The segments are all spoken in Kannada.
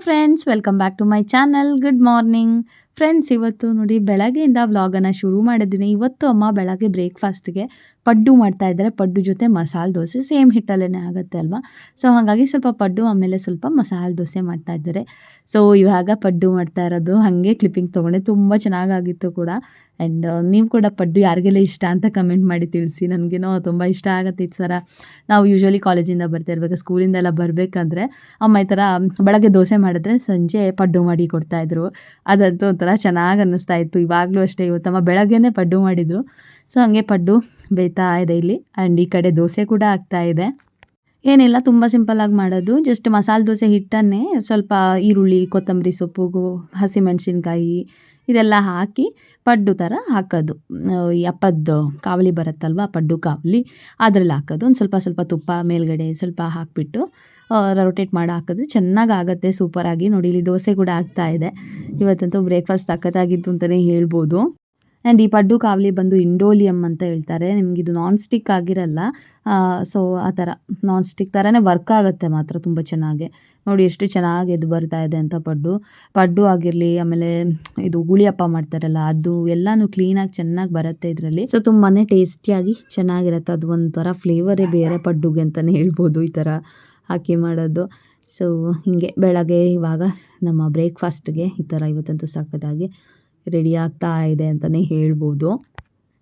Friends, welcome back to my channel. Good morning friends. ಇವತ್ತು ನೋಡಿ ಬೆಳಗ್ಗೆಯಿಂದ ವ್ಲಾಗನ್ನು ಶುರು ಮಾಡಿದ್ದೀನಿ. ಇವತ್ತು ಅಮ್ಮ ಬೆಳಗ್ಗೆ ಬ್ರೇಕ್ಫಾಸ್ಟ್ಗೆ ಪಡ್ಡು ಮಾಡ್ತಾ ಇದ್ದಾರೆ. ಪಡ್ಡು ಜೊತೆ ಮಸಾಲೆ ದೋಸೆ ಸೇಮ್ ಹಿಟ್ಟಲ್ಲೇ ಆಗುತ್ತೆ ಅಲ್ವಾ. ಸೊ ಹಾಗಾಗಿ ಸ್ವಲ್ಪ ಪಡ್ಡು ಆಮೇಲೆ ಸ್ವಲ್ಪ ಮಸಾಲೆ ದೋಸೆ ಮಾಡ್ತಾ ಇದ್ದಾರೆ. ಸೊ ಇವಾಗ ಪಡ್ಡು ಮಾಡ್ತಾ ಇರೋದು ಹಾಗೆ ಕ್ಲಿಪ್ಪಿಂಗ್ ತೊಗೊಂಡೆ, ತುಂಬ ಚೆನ್ನಾಗಾಗಿತ್ತು ಕೂಡ. ಆ್ಯಂಡ್ ನೀವು ಕೂಡ ಪಡ್ಡು ಯಾರಿಗೆಲ್ಲ ಇಷ್ಟ ಅಂತ ಕಮೆಂಟ್ ಮಾಡಿ ತಿಳಿಸಿ. ನನಗೇನೋ ತುಂಬ ಇಷ್ಟ ಆಗುತ್ತೆ ಈ ಥರ. ನಾವು ಯೂಶ್ವಲಿ ಕಾಲೇಜಿಂದ ಬರ್ತಾ ಇರಬೇಕು, ಸ್ಕೂಲಿಂದೆಲ್ಲ ಬರಬೇಕಂದ್ರೆ ಅಮ್ಮ ಈ ಥರ ಬೆಳಗ್ಗೆ ದೋಸೆ ಮಾಡಿದ್ರೆ ಸಂಜೆ ಪಡ್ಡು ಮಾಡಿ ಕೊಡ್ತಾಯಿದ್ರು. ಅದಂತೂ ಒಂಥರ ಚೆನ್ನಾಗಿ ಅನ್ನಿಸ್ತಾ ಇತ್ತು. ಇವಾಗಲೂ ಅಷ್ಟೇ, ಇವತ್ತಮ್ಮ ಬೆಳಗ್ಗೆನೇ ಪಡ್ಡು ಮಾಡಿದರು. ಸೊ ಹಾಗೆ ಪಡ್ಡು ಬೇಯ್ತಾ ಇದೆ ಇಲ್ಲಿ. ಆ್ಯಂಡ್ ಈ ಕಡೆ ದೋಸೆ ಕೂಡ ಆಗ್ತಾ ಇದೆ. ಏನಿಲ್ಲ, ತುಂಬ ಸಿಂಪಲ್ಲಾಗಿ ಮಾಡೋದು. ಜಸ್ಟ್ ಮಸಾಲೆ ದೋಸೆ ಹಿಟ್ಟನ್ನೇ ಸ್ವಲ್ಪ ಈರುಳ್ಳಿ, ಕೊತ್ತಂಬರಿ ಸೊಪ್ಪು, ಹಸಿಮೆಣಸಿನ್ಕಾಯಿ ಇದೆಲ್ಲ ಹಾಕಿ ಪಡ್ಡು ಥರ ಹಾಕೋದು. ಈ ಅಪ್ಪದ್ದು ಕಾವಲಿ ಬರುತ್ತಲ್ವ, ಪಡ್ಡು ಕಾವಲಿ, ಅದರಲ್ಲಿ ಹಾಕೋದು. ಒಂದು ಸ್ವಲ್ಪ ತುಪ್ಪ ಮೇಲ್ಗಡೆ ಸ್ವಲ್ಪ ಹಾಕಿಬಿಟ್ಟು ರೊಟೇಟ್ ಮಾಡಿ ಹಾಕಿದ್ರೆ ಚೆನ್ನಾಗಿ ಆಗುತ್ತೆ, ಸೂಪರಾಗಿ. ನೋಡಿ ಇಲ್ಲಿ ದೋಸೆ ಕೂಡ ಆಗ್ತಾ ಇದೆ. ಇವತ್ತಂತೂ ಬ್ರೇಕ್ಫಾಸ್ಟ್ ಸಖತ್ತಾಗಿತ್ತು ಅಂತಲೇ ಹೇಳ್ಬೋದು. ಆ್ಯಂಡ್ ಈ ಪಡ್ಡು ಕಾವಲಿ ಬಂದು ಇಂಡೋಲಿಯಮ್ ಅಂತ ಹೇಳ್ತಾರೆ. ನಿಮಗಿದು ನಾನ್ ಸ್ಟಿಕ್ ಆಗಿರಲ್ಲ. ಸೊ ಆ ಥರ ನಾನ್ ಸ್ಟಿಕ್ ಥರನೇ ವರ್ಕ್ ಆಗುತ್ತೆ ಮಾತ್ರ ತುಂಬ ಚೆನ್ನಾಗಿ. ನೋಡಿ ಎಷ್ಟು ಚೆನ್ನಾಗಿ ಎದ್ದು ಬರ್ತಾ ಇದೆ ಅಂತ ಪಡ್ಡು ಆಗಿರಲಿ, ಆಮೇಲೆ ಇದು ಗುಳಿಯಪ್ಪ ಮಾಡ್ತಾರಲ್ಲ ಅದು ಎಲ್ಲನೂ ಕ್ಲೀನಾಗಿ ಚೆನ್ನಾಗಿ ಬರುತ್ತೆ ಇದರಲ್ಲಿ. ಸೊ ತುಂಬಾ ಟೇಸ್ಟಿಯಾಗಿ ಚೆನ್ನಾಗಿರುತ್ತೆ. ಅದು ಒಂಥರ ಫ್ಲೇವರೇ ಬೇರೆ ಪಡ್ಡುಗೆ ಅಂತಲೇ ಹೇಳ್ಬೋದು ಈ ಥರ ಹಾಕಿ ಮಾಡೋದು. ಸೊ ಹೀಗೆ ಬೆಳಗ್ಗೆ ಇವಾಗ ನಮ್ಮ ಬ್ರೇಕ್ಫಾಸ್ಟ್ಗೆ ಈ ಥರ ಇವತ್ತಂತೂ ಸಖತ್ತಾಗಿ ರೆಡಿ ಆಗ್ತಾ ಇದೆ ಅಂತಲೇ ಹೇಳ್ಬೋದು.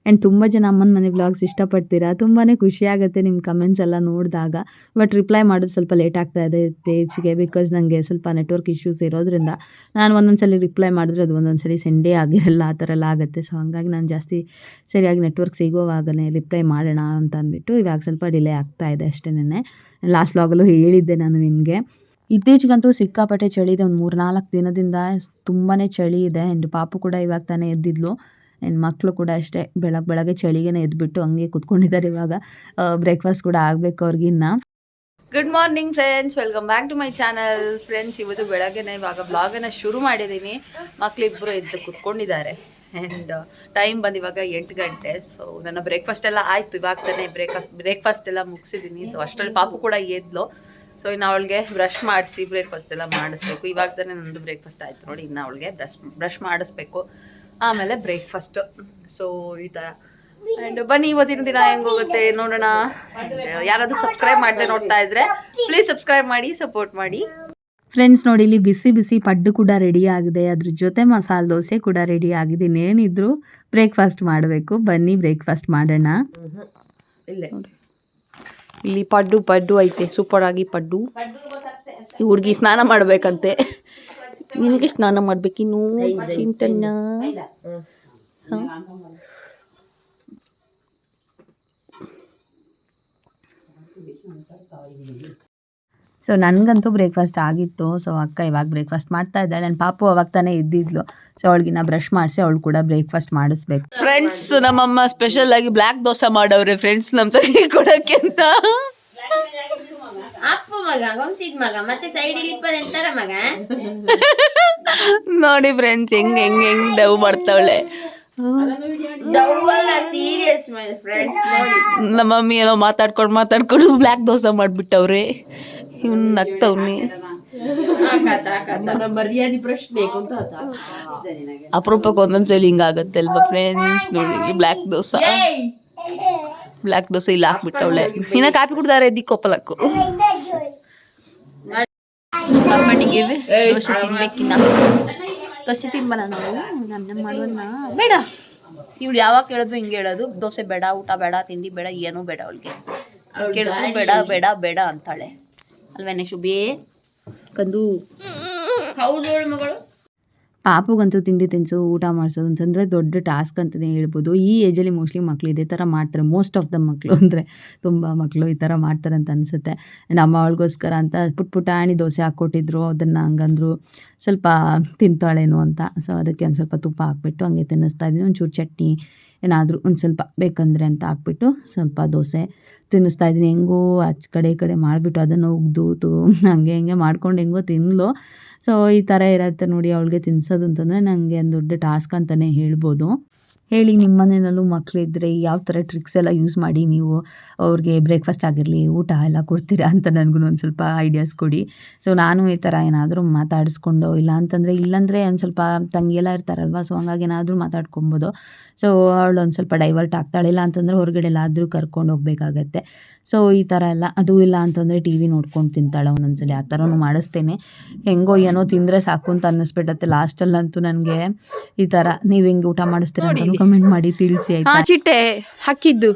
ಆ್ಯಂಡ್ ತುಂಬ ಜನ ಅಮ್ಮನ ಮನೆ ವ್ಲಾಗ್ಸ್ ಇಷ್ಟಪಡ್ತೀರಾ, ತುಂಬಾ ಖುಷಿಯಾಗುತ್ತೆ ನಿಮ್ಮ ಕಮೆಂಟ್ಸ್ ಎಲ್ಲ ನೋಡಿದಾಗ. ಬಟ್ ರಿಪ್ಲೈ ಮಾಡೋದು ಸ್ವಲ್ಪ ಲೇಟ್ ಆಗ್ತಾ ಇದೆ ಇತ್ತೀಚೆಗೆ, ಬಿಕಾಸ್ ನನಗೆ ಸ್ವಲ್ಪ ನೆಟ್ವರ್ಕ್ ಇಶ್ಯೂಸ್ ಇರೋದ್ರಿಂದ ನಾನು ಒಂದೊಂದ್ಸಲಿ ರಿಪ್ಲೈ ಮಾಡಿದ್ರೆ ಅದು ಒಂದೊಂದ್ಸಲಿ ಸೆಂಡೇ ಆಗಿರಲ್ಲ, ಆ ಥರ ಎಲ್ಲ ಆಗುತ್ತೆ. ಸೊ ಹಾಗಾಗಿ ನಾನು ಜಾಸ್ತಿ ಸರಿಯಾಗಿ ನೆಟ್ವರ್ಕ್ ಸಿಗೋವಾಗಲೇ ರಿಪ್ಲೈ ಮಾಡೋಣ ಅಂತ ಅಂದ್ಬಿಟ್ಟು ಇವಾಗ ಸ್ವಲ್ಪ ಡಿಲೇ ಆಗ್ತಾ ಇದೆ ಅಷ್ಟೇನೆ. ಲಾಸ್ಟ್ ವ್ಲಾಗಲ್ಲೂ ಹೇಳಿದ್ದೆ ನಾನು ನಿಮಗೆ. ಇತ್ತೀಚೆಗಂತೂ ಸಿಕ್ಕಾಪಟ್ಟೆ ಚಳಿ ಇದೆ. ಒಂದು 3-4 ದಿನದಿಂದ ತುಂಬಾ ಚಳಿ ಇದೆ. ಆ್ಯಂಡ್ ಪಾಪು ಕೂಡ ಇವಾಗ ತಾನೇ ಎದ್ದಿದ್ಲು. ಆ್ಯಂಡ್ ಮಕ್ಕಳು ಕೂಡ ಅಷ್ಟೇ ಬೆಳಗ್ಗೆ ಚಳಿಗೇ ಎದ್ಬಿಟ್ಟು ಹಂಗೆ ಕೂತ್ಕೊಂಡಿದ್ದಾರೆ. ಇವಾಗ ಬ್ರೇಕ್ಫಾಸ್ಟ್ ಕೂಡ ಆಗಬೇಕು ಅವ್ರಿಗಿನ್ನ. Good morning friends, welcome back to my channel. Friends, ಇವತ್ತು ಬೆಳಗ್ಗೆನೇ ಇವಾಗ ಬ್ಲಾಗನ್ನು ಶುರು ಮಾಡಿದ್ದೀನಿ. ಮಕ್ಕಳಿಬ್ಬರು ಎದ್ದು ಕೂತ್ಕೊಂಡಿದ್ದಾರೆ. ಆ್ಯಂಡ್ ಟೈಮ್ ಬಂದು ಇವಾಗ 8 ಗಂಟೆ. ಸೊ ನನ್ನ ಬ್ರೇಕ್ಫಾಸ್ಟ್ ಎಲ್ಲ ಆಯಿತು. ಇವಾಗ ತಾನೇ ಬ್ರೇಕ್ಫಾಸ್ಟ್ ಎಲ್ಲ ಮುಗಿಸಿದ್ದೀನಿ. ಸೊ ಅಷ್ಟರಲ್ಲಿ ಪಾಪು ಕೂಡ ಎದ್ಲು. ಸೊ ಇನ್ನು ಅವಳಿಗೆ ಬ್ರಷ್ ಮಾಡಿಸಿ ಬ್ರೇಕ್ಫಾಸ್ಟ್ ಎಲ್ಲ ಮಾಡಿಸ್ಬೇಕು. ಇವಾಗ ತಾನೇ ನನ್ನದು ಬ್ರೇಕ್ಫಾಸ್ಟ್ ಆಯಿತು ನೋಡಿ. ಇನ್ನು ಅವಳಿಗೆ ಬ್ರಷ್ ಮಾಡಿಸ್ಬೇಕು, ಆಮೇಲೆ ಬ್ರೇಕ್ಫಾಸ್ಟು. ಸೊ ಈ ಥರ. ಆ್ಯಂಡ್ ಬನ್ನಿ ಇವತ್ತಿನ ದಿನ ಹೆಂಗೆ ಹೋಗುತ್ತೆ ನೋಡೋಣ. ಯಾರಾದರೂ ಸಬ್ಸ್ಕ್ರೈಬ್ ಮಾಡದೆ ನೋಡ್ತಾ ಇದ್ದರೆ ಪ್ಲೀಸ್ ಸಬ್ಸ್ಕ್ರೈಬ್ ಮಾಡಿ, ಸಪೋರ್ಟ್ ಮಾಡಿ. ಫ್ರೆಂಡ್ಸ್ ನೋಡಿ, ಇಲ್ಲಿ ಬಿಸಿ ಬಿಸಿ ಪಡ್ಡು ಕೂಡ ರೆಡಿ ಆಗಿದೆ. ಅದ್ರ ಜೊತೆ ಮಸಾಲೆ ದೋಸೆ ಕೂಡ ರೆಡಿ ಆಗಿದೆ. ಇನ್ನೇನಿದ್ರು ಬ್ರೇಕ್ಫಾಸ್ಟ್ ಮಾಡಬೇಕು. ಬನ್ನಿ ಬ್ರೇಕ್ಫಾಸ್ಟ್ ಮಾಡೋಣ. ಇಲ್ಲೇ ಇಲ್ಲಿ ಪಡ್ಡು ಐತೆ, ಸೂಪರಾಗಿ ಪಡ್ಡು. ಈ ಹುಡುಗಿ ಸ್ನಾನ ಮಾಡಬೇಕಂತೆ. ನಿನಗೆ ಸ್ನಾನ ಮಾಡಬೇಕಿನ್ನು ಚಿಂಟನ್ನ. ಸೊ ನನಗಂತೂ ಬ್ರೇಕ್ಫಾಸ್ಟ್ ಆಗಿತ್ತು. ಸೊ ಅಕ್ಕ ಇವಾಗ ಬ್ರೇಕ್ಫಾಸ್ಟ್ ಮಾಡ್ತಾ ಇದ್ದಾಳೆ. ನನ್ನ ಪಾಪು ಅವಾಗ ತಾನೇ ಇದ್ದಿದ್ಲು. ಸೊ ಅವಳಿಗಿನ್ನ ಬ್ರಷ್ ಮಾಡಿಸಿ ಅವಳು ಕೂಡ ಬ್ರೇಕ್ಫಾಸ್ಟ್ ಮಾಡಿಸ್ಬೇಕು. ಫ್ರೆಂಡ್ಸ್, ನಮ್ಮಮ್ಮ ಸ್ಪೆಷಲ್ ಆಗಿ ಬ್ಲ್ಯಾಕ್ ದೋಸೆ ಮಾಡವ್ರೆ ಫ್ರೆಂಡ್ಸ್, ನಮ್ಮ ತಂಗಿ ಕೊಡಕ್ಕೆ ಅಂತ. ನೋಡಿ ಫ್ರೆಂಡ್ಸ್, ಹೆಂಗ್ ಡವ್ ಮಾಡ್ತಾವಳೆ. ನಮ್ಮ ಮಮ್ಮಿ ಏನೋ ಮಾತಾಡ್ಕೊಂಡು ಬ್ಲ್ಯಾಕ್ ದೋಸೆ ಮಾಡ್ಬಿಟ್ಟವ್ರೆ. ಇವ್ನು ನಗ್ತವ್ನಿ. ಮರ್ಯಾದೆ ಪ್ರಶ್ನೆ ಅಪರೂಪಕ್ಕೆ ಒಂದೊಂದ್ಸಲಿ ಹಿಂಗಾಗತ್ತೆ ಅಲ್ವಾ ಫ್ರೆಂಡ್ಸ್. ನೋಡಿ ಬ್ಲ್ಯಾಕ್ ದೋಸೆ ಇಲ್ಲಿ ಹಾಕ್ಬಿಟ್ಟವಳೆ. ಇನ್ನ ಕಾಪಿ ಕುಡ್ದಾರೆ ದಿಕ್ಕೊಪ್ಪಲಕ್ಕು. ಅಮ್ಮನಿಗೆ ದೋಸೆ ತಿನ್ಬೇಕಿನ್ನ. ದೋಸೆ ತಿನ್ಬನ ನಾವು ನಮ್ಮ ಮಾಡೋಣ ಬೇಡ. ಇವಳು ಯಾವಾಗ ಕೇಳಿದ್ರು ಹಿಂಗೆ ಹೇಳೋದು, ದೋಸೆ ಬೇಡ, ಊಟ ಬೇಡ, ತಿಂಡಿ ಬೇಡ, ಏನೂ ಬೇಡ. ಅವಳಿಗೆ ಕೇಳಿದ್ರು ಬೇಡ ಬೇಡ ಬೇಡ ಅಂತಾಳೆ ಅಲ್ವೇನೆ ಶುಭೇ ಕಂದು. ಹೌದು ಮಗಳು. ಪಾಪುಗಂತೂ ತಿಂಡಿ ತಿನಿಸು ಊಟ ಮಾಡಿಸೋದು ಅಂತಂದರೆ ದೊಡ್ಡ ಟಾಸ್ಕ್ ಅಂತಲೇ ಹೇಳ್ಬೋದು. ಈ ಏಜಲ್ಲಿ ಮೋಸ್ಟ್ಲಿ ಮಕ್ಕಳು ಇದೇ ಥರ ಮಾಡ್ತಾರೆ. ಮೋಸ್ಟ್ ಆಫ್ ದ ಮಕ್ಕಳು ಅಂದರೆ ತುಂಬ ಮಕ್ಕಳು ಈ ಥರ ಮಾಡ್ತಾರೆ ಅಂತ ಅನಿಸುತ್ತೆ. ಆ್ಯಂಡ್ ಅಮ್ಮ ಅವಳಿಗೋಸ್ಕರ ಅಂತ ಪುಟಾಣಿ ದೋಸೆ ಹಾಕ್ಕೊಟ್ಟಿದ್ರು. ಅದನ್ನು ಹಂಗಂದ್ರು ಸ್ವಲ್ಪ ತಿಂತಾಳೇನೋ ಅಂತ. ಸೊ ಅದಕ್ಕೆ ಒಂದು ಸ್ವಲ್ಪ ತುಪ್ಪ ಹಾಕ್ಬಿಟ್ಟು ಹಂಗೆ ತಿನ್ನಿಸ್ತಾ ಇದ್ದೀನಿ. ಒಂಚೂರು ಚಟ್ನಿ ಏನಾದರೂ ಒಂದು ಸ್ವಲ್ಪ ಬೇಕಂದರೆ ಅಂತ ಹಾಕ್ಬಿಟ್ಟು ಸ್ವಲ್ಪ ದೋಸೆ ತಿನ್ನಿಸ್ತಾ ಇದ್ದೀನಿ. ಹೆಂಗೋ ಆಚೆ ಕಡೆ ಈ ಕಡೆ ಮಾಡಿಬಿಟ್ಟು ಅದನ್ನು ಉಗ್ದು ಹಂಗೆ ಮಾಡ್ಕೊಂಡು ಹೆಂಗೋ ತಿನ್ನಲು. ಸೊ ಈ ಥರ ಇರುತ್ತೆ ನೋಡಿ. ಅವಳಿಗೆ ತಿನ್ನಿಸೋದು ಅಂತಂದರೆ ನನಗೆ ಒಂದು ದೊಡ್ಡ ಟಾಸ್ಕ್ ಅಂತಲೇ ಹೇಳ್ಬೋದು. ಹೇಳಿ ನಿಮ್ಮ ಮನೆಯಲ್ಲೂ ಮಕ್ಕಳಿದ್ರೆ ಯಾವ ಥರ ಟ್ರಿಕ್ಸ್ ಎಲ್ಲ ಯೂಸ್ ಮಾಡಿ ನೀವು ಅವ್ರಿಗೆ ಬ್ರೇಕ್‌ಫಾಸ್ಟ್ ಆಗಿರಲಿ, ಊಟ ಎಲ್ಲ ಕೊಡ್ತೀರಾ ಅಂತ ನನಗೂ ಒಂದು ಸ್ವಲ್ಪ ಐಡಿಯಾಸ್ ಕೊಡಿ. ಸೊ ನಾನು ಈ ಥರ ಏನಾದರೂ ಮಾತಾಡಿಸ್ಕೊಂಡು ಇಲ್ಲಾಂದರೆ ಒಂದು ಸ್ವಲ್ಪ ತಂಗಿಯೆಲ್ಲ ಇರ್ತಾರಲ್ವ, ಸೊ ಹಂಗಾಗಿ ಏನಾದರೂ ಮಾತಾಡ್ಕೊಬೋದು. ಸೊ ಅವಳು ಒಂದು ಸ್ವಲ್ಪ ಡೈವರ್ಟ್ ಆಗ್ತಾಳೆ. ಇಲ್ಲ ಅಂತಂದರೆ ಹೊರಗಡೆ ಎಲ್ಲಾದರೂ ಕರ್ಕೊಂಡು ಹೋಗಬೇಕಾಗತ್ತೆ. ಸೊ ಈ ಥರ ಎಲ್ಲ. ಅದು ಇಲ್ಲ ಅಂತಂದರೆ ಟಿ ವಿ ನೋಡ್ಕೊಂಡು ತಿಂತಾಳೆ ಒಂದೊಂದ್ಸಲಿ. ಆ ಥರನೂ ಮಾಡಿಸ್ತೇನೆ. ಹೆಂಗೋ ಏನೋ ತಿಂದರೆ ಸಾಕು ಅಂತ ಅನ್ನಿಸ್ಬಿಟ್ಟತ್ತೆ ಲಾಸ್ಟಲ್ಲಂತೂ ನನಗೆ. ಈ ಥರ ನೀವು ಹೆಂಗೆ ಊಟ ಮಾಡಿಸ್ತೀರಾ ಅಂತಲೂ ಕಮೆಂಟ್ ಮಾಡಿ ತಿಳಿಸಿ ಆಯ್ತಾ. ಚಿಟ್ಟೆ ಹಕ್ಕಿದ್ದು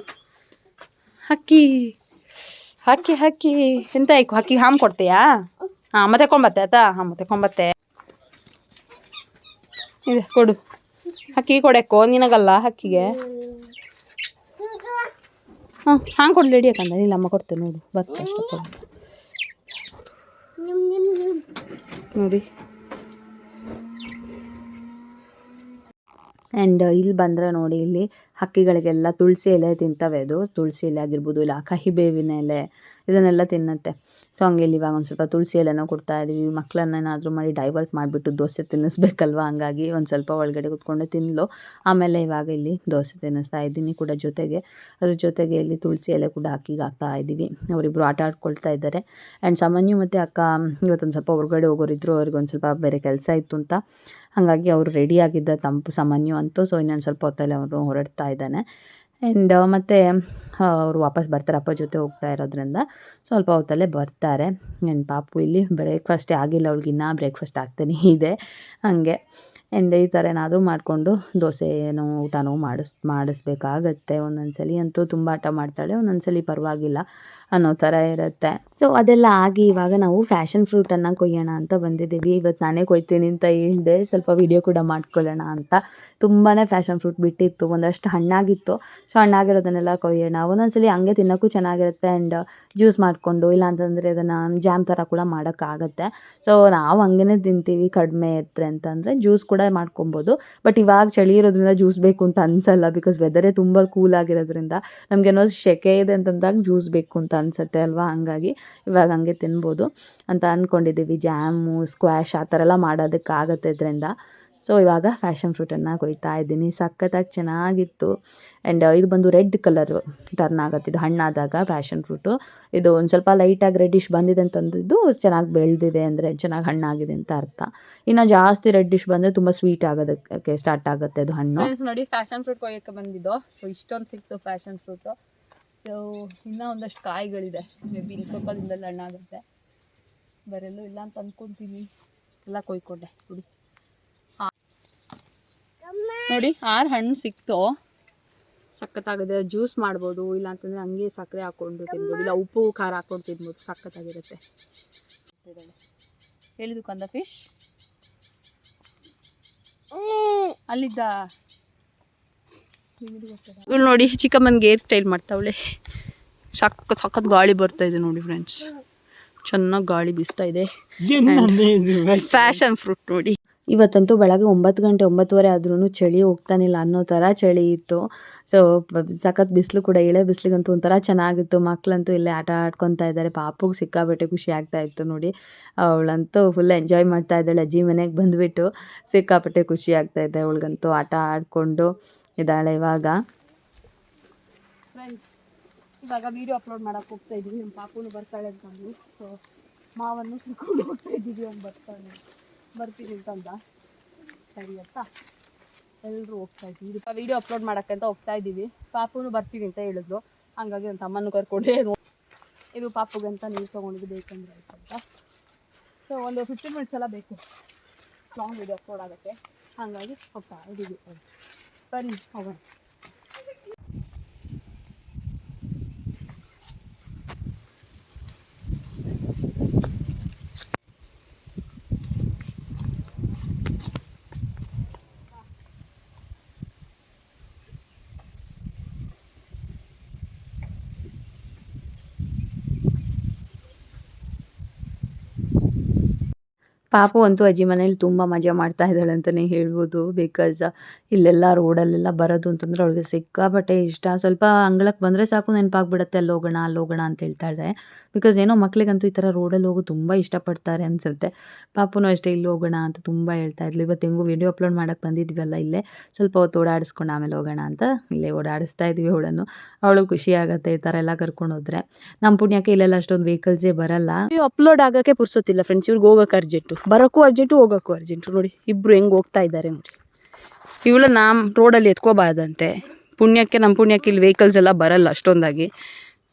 ಹಕ್ಕಿ ಹಕ್ಕಿ ಹಕ್ಕಿ ಎಂತ ಆಯ್ತು ಹಕ್ಕಿ ಹಾಮ್ ಕೊಡ್ತೀಯಾ? ಹಾಂ ಮತ್ತೆ ಕೊಂಬತ್ತೆ ಆಯ್ತಾ? ಹಾಂ ಮತ್ತೆ ಕೊಂಬತ್ತೆ ಇದೆ ಕೊಡು. ಹಕ್ಕಿ ಕೊಡಕ್ಕೋ ನಿನಗಲ್ಲ ಹಕ್ಕಿಗೆ. ಹಾಂ ಹಾಂ ಕೊಡ್ಲಿ ರೆಡಿ ಯಾಕಂದ್ರೆ ಇಲ್ಲ ಅಮ್ಮ ಕೊಡ್ತೇನೆ ನೋಡು ಬತ್ತೆ ನೋಡಿ. ಆ್ಯಂಡ್ ಇಲ್ಲಿ ಬಂದರೆ ನೋಡಿ, ಇಲ್ಲಿ ಹಕ್ಕಿಗಳಿಗೆಲ್ಲ ತುಳಸಿ ಎಲೆ ತಿಂತವೆ. ಅದು ತುಳಸಿ ಎಲೆ ಆಗಿರ್ಬೋದು, ಇಲ್ಲ ಕಹಿಬೇವಿನ ಎಲೆ ಇದನ್ನೆಲ್ಲ ತಿನ್ನುತ್ತೆ. ಸೊ ಹಂಗೆ ಇಲ್ಲಿ ಇವಾಗ ಒಂದು ಸ್ವಲ್ಪ ತುಳಸಿ ಎಲೆನೂ ಕೊಡ್ತಾ ಇದ್ದೀವಿ. ಮಕ್ಕಳನ್ನೇನಾದರೂ ಮಾಡಿ ಡೈವರ್ಟ್ ಮಾಡಿಬಿಟ್ಟು ದೋಸೆ ತಿನ್ನಿಸ್ಬೇಕಲ್ವ, ಹಂಗಾಗಿ ಒಂದು ಸ್ವಲ್ಪ ಒಳಗಡೆ ಕೂತ್ಕೊಂಡು ತಿನ್ನಲು. ಆಮೇಲೆ ಇವಾಗ ಇಲ್ಲಿ ದೋಸೆ ತಿನ್ನಿಸ್ತಾ ಇದ್ದೀನಿ ಕೂಡ ಜೊತೆಗೆ. ಅದ್ರ ಜೊತೆಗೆ ಇಲ್ಲಿ ತುಳಸಿ ಎಲೆ ಕೂಡ ಹಕ್ಕಿಗೆ ಹಾಕ್ತಾ ಇದ್ದೀವಿ. ಅವರಿಬ್ಬರು ಆಟ ಆಡ್ಕೊಳ್ತಾ ಇದ್ದಾರೆ. ಆ್ಯಂಡ್ ಸಾಮಾನ್ಯ ಮತ್ತು ಅಕ್ಕ ಇವತ್ತೊಂದು ಸ್ವಲ್ಪ ಹೊರಗಡೆ ಹೋಗೋರಿದ್ರು, ಅವ್ರಿಗೊಂದು ಸ್ವಲ್ಪ ಬೇರೆ ಕೆಲಸ ಇತ್ತು ಅಂತ. ಹಾಗಾಗಿ ಅವರು ರೆಡಿಯಾಗಿದ್ದ ತಂಪು ಸಾಮಾನ್ಯ ಅಂತೂ. ಸೊ ಇನ್ನೊಂದು ಸ್ವಲ್ಪ ಹೊತ್ತಲ್ಲಿ ಅವರು ಹೊರಡ್ತಾ ಇದ್ದಾನೆ. ಆ್ಯಂಡ್ ಮತ್ತು ಅವರು ವಾಪಸ್ ಬರ್ತಾರೆ, ಅಪ್ಪ ಜೊತೆ ಹೋಗ್ತಾ ಇರೋದ್ರಿಂದ ಸ್ವಲ್ಪ ಹೊತ್ತಲ್ಲೇ ಬರ್ತಾರೆ. ಆ್ಯಂಡ್ ಪಾಪು ಇಲ್ಲಿ ಬ್ರೇಕ್ಫಾಸ್ಟೇ ಆಗಿಲ್ಲ, ಅವಳಿಗಿನ್ನ ಬ್ರೇಕ್ಫಾಸ್ಟ್ ಆಗ್ತಾನೇ ಇದೆ ಹಾಗೆ. ಆ್ಯಂಡ್ ಈ ಥರ ಏನಾದರೂ ಮಾಡಿಕೊಂಡು ದೋಸೆನೋ ಊಟನೋ ಮಾಡಿಸ್ಬೇಕಾಗತ್ತೆ. ಒಂದೊಂದು ಸಲ ಅಂತೂ ತುಂಬ ಆಟ ಮಾಡ್ತಾಳೆ, ಒಂದೊಂದು ಸಲ ಪರವಾಗಿಲ್ಲ ಅನ್ನೋ ಥರ ಇರುತ್ತೆ. ಸೊ ಅದೆಲ್ಲ ಆಗಿ ಇವಾಗ ನಾವು ಫ್ಯಾಷನ್ ಫ್ರೂಟನ್ನು ಕೊಯ್ಯೋಣ ಅಂತ ಬಂದಿದ್ದೀವಿ. ಇವತ್ತು ನಾನೇ ಕೊಯ್ತೀನಿ ಅಂತ ಹೇಳಿದೆ, ಸ್ವಲ್ಪ ವೀಡಿಯೋ ಕೂಡ ಮಾಡ್ಕೊಳ್ಳೋಣ ಅಂತ. ತುಂಬಾ ಫ್ಯಾಷನ್ ಫ್ರೂಟ್ ಬಿಟ್ಟಿತ್ತು, ಒಂದಷ್ಟು ಹಣ್ಣಾಗಿತ್ತು. ಸೊ ಹಣ್ಣಾಗಿರೋದನ್ನೆಲ್ಲ ಕೊಯ್ಯೋಣ. ಒಂದೊಂದು ಸಲ ಹಂಗೆ ತಿನ್ನೋಕ್ಕೂ ಚೆನ್ನಾಗಿರುತ್ತೆ. ಆ್ಯಂಡ್ ಜ್ಯೂಸ್ ಮಾಡಿಕೊಂಡು ಇಲ್ಲ ಅಂತಂದರೆ ಅದನ್ನು ಜಾಮ್ ಥರ ಕೂಡ ಮಾಡೋಕ್ಕಾಗತ್ತೆ. ಸೊ ನಾವು ಹಂಗೇ ತಿಂತೀವಿ, ಕಡಿಮೆ ಇರ್ತರೆ ಅಂತಂದರೆ ಜ್ಯೂಸ್ ಕೂಡ ಮಾಡ್ಕೊಬೋದು. ಬಟ್ ಇವಾಗ ಚಳಿ ಇರೋದ್ರಿಂದ ಜ್ಯೂಸ್ ಬೇಕು ಅಂತ ಅನಿಸಲ್ಲ, ಬಿಕಾಸ್ ವೆದರೇ ತುಂಬ ಕೂಲ್ ಆಗಿರೋದ್ರಿಂದ ನಮಗೇನೋ ಸೆಕೆ ಇದೆ ಅಂತಂದಾಗ ಜ್ಯೂಸ್ ಬೇಕು ಅಂತ ಅನಿಸುತ್ತೆ ಅಲ್ವಾ. ಹಂಗಾಗಿ ಇವಾಗ ಹಂಗೆ ತಿನ್ಬೋದು ಅಂತ ಅಂದ್ಕೊಂಡಿದ್ದೀವಿ. ಜಾಮು, ಸ್ಕ್ವಾಷ್ ಆ ಥರ ಎಲ್ಲ ಮಾಡೋದಕ್ಕಾಗತ್ತೆ ಇದರಿಂದ. ಸೊ ಇವಾಗ ಫ್ಯಾಷನ್ ಫ್ರೂಟನ್ನು ಕೊಯ್ತಾ ಇದ್ದೀನಿ. ಸಖತ್ತಾಗಿ ಚೆನ್ನಾಗಿತ್ತು. ಆ್ಯಂಡ್ ಇದು ಬಂದು ರೆಡ್ ಕಲರ್ ಟರ್ನ್ ಆಗುತ್ತೆ ಇದು ಹಣ್ಣಾದಾಗ ಪ್ಯಾಷನ್ ಫ್ರೂಟು. ಇದು ಒಂದು ಸ್ವಲ್ಪ ಲೈಟಾಗಿ ರೆಡ್ಡಿಶ್ ಬಂದಿದೆ ಅಂತಂದಿದ್ದು ಚೆನ್ನಾಗಿ ಬೆಳೆದಿದೆ, ಅಂದರೆ ಚೆನ್ನಾಗಿ ಹಣ್ಣಾಗಿದೆ ಅಂತ ಅರ್ಥ. ಇನ್ನು ಜಾಸ್ತಿ ರೆಡ್ಡಿಶ್ ಬಂದರೆ ತುಂಬ ಸ್ವೀಟ್ ಆಗೋದಕ್ಕೆ ಸ್ಟಾರ್ಟ್ ಆಗುತ್ತೆ ಅದು ಹಣ್ಣು. ನೋಡಿ ಫ್ಯಾಷನ್ ಫ್ರೂಟ್ ಕೊಯ್ಯಕ್ಕೆ ಬಂದಿದ್ದು. ಸೊ ಇಷ್ಟೊಂದು ಸಿಕ್ತು ಫ್ಯಾಷನ್ ಫ್ರೂಟು. ಸೊ ಇನ್ನೂ ಒಂದಷ್ಟು ಕಾಯಿಗಳಿದೆ, ಮೇ ಬಿ ಸ್ವಲ್ಪ ದಿನದಲ್ಲಿ ಹಣ್ಣಾಗುತ್ತೆ. ಬರಲ್ಲೂ ಇಲ್ಲ ಅಂತ ಅಂದ್ಕೊತೀನಿ. ಎಲ್ಲ ಕೊಯ್ಕೊಂಡೆ ಕುಡಿ. ನೋಡಿ 6 ಹಣ್ಣು ಸಿಕ್ತು, ಸಖತ್ತಾಗಿದೆ. ಜ್ಯೂಸ್ ಮಾಡ್ಬೋದು, ಇಲ್ಲ ಅಂತಂದರೆ ಹಂಗೆ ಸಕ್ಕರೆ ಹಾಕ್ಕೊಂಡು ತಿನ್ಬೋದು, ಇಲ್ಲ ಉಪ್ಪು ಖಾರ ಹಾಕ್ಕೊಂಡು ತಿನ್ಬೋದು, ಸಖತ್ತಾಗಿರುತ್ತೆ. ಹೇಳಿದ್ದು ಕಂದ ಫಿಶ್ ಅಲ್ಲಿದ್ದ. ಇವಳು ನೋಡಿ ಚಿಕ್ಕಮ್ಮನಿಗೆ ಏರ್ ಸ್ಟೈಲ್ ಮಾಡ್ತಾವಳೆ. ಸಖತ್ ಗಾಳಿ ಬರ್ತಾ ಇದೆ ನೋಡಿ ಫ್ರೆಂಡ್ಸ್, ಚೆನ್ನಾಗಿ ಗಾಳಿ ಬೀಸ್ತಾ ಇದೆ. ಫ್ಯಾಷನ್ ಫ್ರೂಟ್ ನೋಡಿ. ಇವತ್ತಂತೂ ಬೆಳಗ್ಗೆ 9 ಗಂಟೆ 9:15 ಆದ್ರೂ ಚಳಿ ಹೋಗ್ತಾನಿಲ್ಲ ಅನ್ನೋ ಥರ ಚಳಿ ಇತ್ತು. ಸೊ ಸಖತ್ ಬಿಸಿಲು ಕೂಡ, ಇಳೆ ಬಿಸಿಲಿಗಂತೂ ಒಂಥರ ಚೆನ್ನಾಗಿತ್ತು. ಮಕ್ಕಳಂತೂ ಇಲ್ಲೇ ಆಟ ಆಡ್ಕೊತಾ ಇದ್ದಾರೆ. ಪಾಪುಗೆ ಸಿಕ್ಕಾಬಟ್ಟೆ ಖುಷಿ ಆಗ್ತಾ ಇತ್ತು ನೋಡಿ. ಅವಳಂತೂ ಫುಲ್ ಎಂಜಾಯ್ ಮಾಡ್ತಾ ಇದ್ದಾಳೆ. ಅಜ್ಜಿ ಮನೆಗೆ ಬಂದುಬಿಟ್ಟು ಸಿಕ್ಕಾಪಟ್ಟೆ ಖುಷಿ ಆಗ್ತಾ ಇದೆ ಅವಳಿಗಂತೂ. ಆಟ ಆಡಿಕೊಂಡು ಇದ್ದಾಳೆ ಇವಾಗ. ಫ್ರೆಂಡ್ಸ್ ಇವಾಗ ವೀಡಿಯೋ ಅಪ್ಲೋಡ್ ಮಾಡೋಕ್ಕೆ ಹೋಗ್ತಾ ಇದ್ದೀವಿ. ನಮ್ಮ ಪಾಪುನು ಬರ್ತಾಳೆ ಅಂತಂದು. ಸೊ ಮಾವನ್ನು ಕರ್ಕೊಂಡು ಹೋಗ್ತಾ ಇದ್ದೀವಿ. ಅವ್ನು ಬರ್ತೀನಿ ಅಂತಂದ. ಸರಿ ಅಂತ ಎಲ್ಲರೂ ಹೋಗ್ತಾ ಇದ್ದೀವಿ. ವೀಡಿಯೋ ಅಪ್ಲೋಡ್ ಮಾಡೋಕ್ಕೆ ಅಂತ ಹೋಗ್ತಾ ಇದ್ದೀವಿ. ಪಾಪುನು ಬರ್ತೀನಿ ಅಂತ ಹೇಳಿದ್ರು, ಹಂಗಾಗಿ ನನ್ನ ತಮ್ಮನ್ನು ಕರ್ಕೊಂಡೆ. ಇದು ಪಾಪುಗೆ ಅಂತ ನೀರು ತೊಗೊಂಡಿದ್ದು ಬೇಕಂದ್ರೆ ಆಯ್ತಂತ. ಸೊ ಒಂದು 15 ಮಿನಿಟ್ಸ್ ಎಲ್ಲ ಬೇಕು ಲಾಂಗ್ ವೀಡಿಯೋ ಅಪ್ಲೋಡ್ ಆಗೋಕ್ಕೆ, ಹಾಗಾಗಿ ಹೋಗ್ತಾ ಇದ್ದೀವಿ. ಬನ್ನಿ ಹೋಗೋಣ. ಪಾಪು ಅಂತೂ ಅಜ್ಜಿ ಮನೇಲಿ ತುಂಬ ಮಜಾ ಮಾಡ್ತಾ ಇದ್ದಾಳೆ ಅಂತಲೇ ಹೇಳ್ಬೋದು. ಬಿಕಾಸ್ ಇಲ್ಲೆಲ್ಲ ರೋಡಲ್ಲೆಲ್ಲ ಬರೋದು ಅಂತಂದರೆ ಅವಳಿಗೆ ಸಿಕ್ಕಾಪಟ್ಟೆ ಇಷ್ಟ. ಸ್ವಲ್ಪ ಅಂಗಳಕ್ಕೆ ಬಂದರೆ ಸಾಕು ನೆನಪಾಗ್ಬಿಡುತ್ತೆ ಅಲ್ಲೋಗೋಣ ಅಂತ ಹೇಳ್ತಾ ಇದ್ದಾಳೆ. ಬಿಕಾಸ್ ಏನೋ ಮಕ್ಳಿಗಂತೂ ಈ ಥರ ರೋಡಲ್ಲಿ ಹೋಗೋದು ತುಂಬ ಇಷ್ಟಪಡ್ತಾರೆ ಅನಿಸುತ್ತೆ. ಪಾಪುನೂ ಅಷ್ಟೇ ಇಲ್ಲಿ ಹೋಗೋಣ ಅಂತ ತುಂಬ ಹೇಳ್ತಾ ಇದ್ಲು. ಇವತ್ತು ಹೆಂಗೂ ವಿಡಿಯೋ ಅಪ್ಲೋಡ್ ಮಾಡೋಕ್ಕೆ ಬಂದಿದ್ವಲ್ಲ ಇಲ್ಲೇ ಸ್ವಲ್ಪ ಹೊತ್ತು ಓಡಾಡಿಸ್ಕೊಂಡು ಆಮೇಲೆ ಹೋಗೋಣ ಅಂತ ಇಲ್ಲೇ ಓಡಾಡಿಸ್ತಾ ಇದ್ವಿ ಅವಳನ್ನು. ಅವಳು ಖುಷಿ ಆಗುತ್ತೆ ಈ ಥರ ಎಲ್ಲ ಕರ್ಕೊಂಡು ಹೋದ್ರೆ. ನಮ್ಮ ಪುಣ್ಯಕ್ಕೆ ಇಲ್ಲೆಲ್ಲ ಅಷ್ಟೊಂದು ವೆಹಿಕಲ್ಸೇ ಬರಲ್ಲ. ಅಪ್ಲೋಡ್ ಆಗೋಕ್ಕೆ ಪುರ್ಸೊತ್ತಿಲ್ಲ ಫ್ರೆಂಡ್ಸ್. ಇವ್ರಿಗೆ ಹೋಗೋಕೆ ಅರ್ಜೆಂಟು, ಬರೋಕ್ಕೂ ಅರ್ಜೆಂಟು, ಹೋಗೋಕ್ಕೂ ಅರ್ಜೆಂಟು. ನೋಡಿ ಇಬ್ಬರು ಹೆಂಗೆ ಹೋಗ್ತಾ ಇದ್ದಾರೆ ನೋಡಿ. ಇವಳು ರೋಡಲ್ಲಿ ಎತ್ಕೋಬಾರ್ದಂತೆ. ನಮ್ಮ ಪುಣ್ಯಕ್ಕೆ ಇಲ್ಲಿ ವೆಹಿಕಲ್ಸ್ ಎಲ್ಲ ಬರಲ್ಲ ಅಷ್ಟೊಂದಾಗಿ.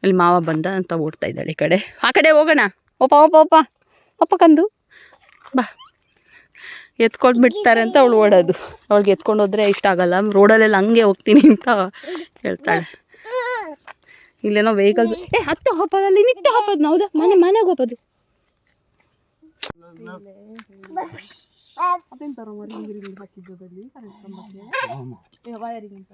ಇಲ್ಲಿ ಮಾವ ಬಂದ ಅಂತ ಓಡ್ತಾ ಇದ್ದಾಳೆ ಆ ಕಡೆ ಹೋಗೋಣ. ಒಪ್ಪ ಕಂದು ಬಾ. ಎತ್ಕೊಂಡು ಬಿಡ್ತಾರೆ ಅಂತ ಅವಳು ಓಡೋದು. ಅವಳಿಗೆ ಎತ್ಕೊಂಡು ಹೋದ್ರೆ ಇಷ್ಟ ಆಗಲ್ಲ. ರೋಡಲ್ಲೆಲ್ಲ ಹಂಗೆ ಹೋಗ್ತೀನಿ ಅಂತ ಹೇಳ್ತಾಳೆ. ಇಲ್ಲೇನೋ ವೆಹಿಕಲ್ಸ್ ಹತ್ತು ಹೋಗೋದಲ್ಲಿ ನಿತ್ಯ ಹೋಗೋದು. ಹೌದಾ ಮನೆಗೆ ಹೋಗೋದು. ಅದೆಂತಾರ ಹಿಂಗಿರಿ ಹಾಕಿದ್ದದಲ್ಲಿ ವಯರಿಂಗ್ ಅಂತ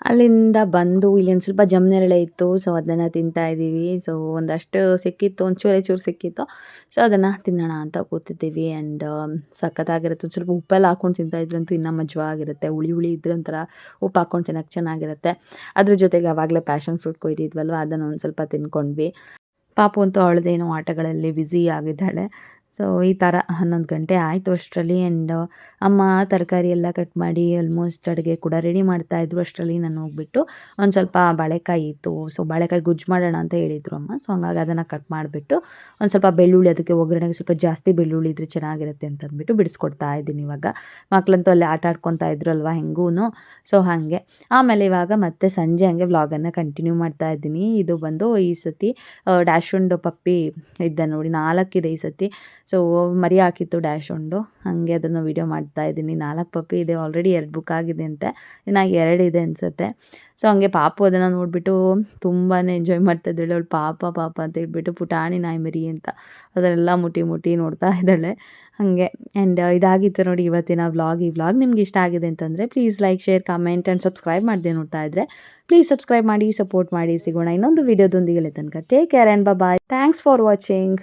ಅಲ್ಲಿಂದ ಬಂದು ಇಲ್ಲಿ ಒಂದು ಸ್ವಲ್ಪ ಜಮ್ನೆರಳೆ ಇತ್ತು. ಸೊ ಅದನ್ನು ತಿಂತಾ ಇದ್ದೀವಿ. ಸೊ ಒಂದಷ್ಟು ಸಿಕ್ಕಿತ್ತು, ಚೂರು ಸಿಕ್ಕಿತ್ತು. ಸೊ ಅದನ್ನು ತಿನ್ನೋಣ ಅಂತ ಕೂತಿದ್ದೀವಿ. ಆ್ಯಂಡ್ ಸಖತ್ತಾಗಿರುತ್ತೆ. ಒಂದು ಸ್ವಲ್ಪ ಉಪ್ಪೆಲ್ಲ ಹಾಕ್ಕೊಂಡು ತಿಂತಾಯಿದ್ರಂತೂ ಇನ್ನೂ ಮಜವಾಗಿರುತ್ತೆ. ಹುಳಿ ಇದ್ರೆ ಒಂಥರ ಉಪ್ಪು ಹಾಕ್ಕೊಂಡು ತಿನ್ನೋಕ್ಕೆ ಚೆನ್ನಾಗಿರುತ್ತೆ. ಅದ್ರ ಜೊತೆಗೆ ಆವಾಗಲೇ ಪ್ಯಾಷನ್ ಫ್ರೂಟ್ ಕೊಯ್ದಿದ್ವಲ್ವ ಅದನ್ನು ಒಂದು ಸ್ವಲ್ಪ ತಿನ್ಕೊಂಡ್ವಿ. ಪಾಪು ಅಂತೂ ಅವಳದೇನೋ ಆಟಗಳಲ್ಲಿ ಬ್ಯುಸಿ ಆಗಿದ್ದಾಳೆ. ಸೊ ಈ ಥರ 11 ಗಂಟೆ ಆಯಿತು ಅಷ್ಟರಲ್ಲಿ. ಆ್ಯಂಡ್ ಅಮ್ಮ ತರಕಾರಿ ಎಲ್ಲ ಕಟ್ ಮಾಡಿ ಆಲ್ಮೋಸ್ಟ್ ಅಡುಗೆ ಕೂಡ ರೆಡಿ ಮಾಡ್ತಾಯಿದ್ರು. ಅಷ್ಟರಲ್ಲಿ ನಾನು ಹೋಗ್ಬಿಟ್ಟು ಒಂದು ಸ್ವಲ್ಪ ಬಾಳೆಕಾಯಿ ಇತ್ತು. ಸೊ ಬಾಳೆಕಾಯಿ ಗೊಜ್ಜು ಮಾಡೋಣ ಅಂತ ಹೇಳಿದರು ಅಮ್ಮ. ಸೊ ಹಂಗಾಗಿ ಅದನ್ನು ಕಟ್ ಮಾಡಿಬಿಟ್ಟು ಒಂದು ಸ್ವಲ್ಪ ಬೆಳ್ಳುಳ್ಳಿ, ಅದಕ್ಕೆ ಒಗ್ಗರಣೆಗೆ ಸ್ವಲ್ಪ ಜಾಸ್ತಿ ಬೆಳ್ಳುಳ್ಳಿ ಇದ್ರೆ ಚೆನ್ನಾಗಿರುತ್ತೆ ಅಂತಂದ್ಬಿಟ್ಟು ಬಿಡಿಸ್ಕೊಡ್ತಾ ಇದ್ದೀನಿ ಇವಾಗ. ಮಕ್ಕಳಂತೂ ಅಲ್ಲಿ ಆಟ ಆಡ್ಕೊತಾ ಇದ್ರು ಅಲ್ವಾ ಹೆಂಗೂ. ಸೊ ಹಾಗೆ ಆಮೇಲೆ ಇವಾಗ ಮತ್ತೆ ಸಂಜೆ ಹಂಗೆ ವ್ಲಾಗನ್ನು ಕಂಟಿನ್ಯೂ ಮಾಡ್ತಾ ಇದ್ದೀನಿ. ಇದು ಬಂದು ಈ ಸತಿ ಡ್ಯಾಶ್ ಒಂದು ಪಪ್ಪಿ ಇದ್ದ ನೋಡಿ, 4 ಇದೆ ಈ ಸತಿ. ಸೊ ಮರಿ ಹಾಕಿತ್ತು ಡ್ಯಾಶ್ ಒಂದು, ಹಾಗೆ ಅದನ್ನು ವೀಡಿಯೋ ಮಾಡ್ತಾ ಇದ್ದೀನಿ. 4 ಪಪ್ಪಿ ಇದೆ. ಆಲ್ರೆಡಿ 2 ಬುಕ್ ಆಗಿದೆ ಅಂತೆ, ಇನ್ನು 2 ಇದೆ ಅನಿಸುತ್ತೆ. ಸೊ ಹಂಗೆ ಪಾಪು ಅದನ್ನು ನೋಡಿಬಿಟ್ಟು ತುಂಬಾ ಎಂಜಾಯ್ ಮಾಡ್ತಾ ಇದ್ದಾಳೆ. ಅವಳು ಪಾಪ ಅಂತ ಹೇಳ್ಬಿಟ್ಟು ಪುಟಾಣಿ ನಾಯಿ ಮರಿ ಅಂತ ಅದನ್ನೆಲ್ಲ ಮುಟ್ಟಿ ನೋಡ್ತಾ ಇದ್ದಾಳೆ ಹಾಗೆ. ಆ್ಯಂಡ್ ಇದಾಗಿತ್ತು ನೋಡಿ ಇವತ್ತಿನ ವ್ಲಾಗ್. ಈ ವ್ಲಾಗ್ ನಿಮ್ಗೆ ಇಷ್ಟ ಆಗಿದೆ ಅಂತಂದರೆ please like, share, comment and subscribe ಮಾಡದೆ ನೋಡ್ತಾ ಇದ್ದರೆ ಪ್ಲೀಸ್ ಸಬ್ಸ್ಕ್ರೈಬ್ ಮಾಡಿ, ಸಪೋರ್ಟ್ ಮಾಡಿ. ಸಿಗೋಣ ಇನ್ನೊಂದು ವೀಡಿಯೋದೊಂದಿಗೆ. ತನಕ take care and bye. Thanks for watching.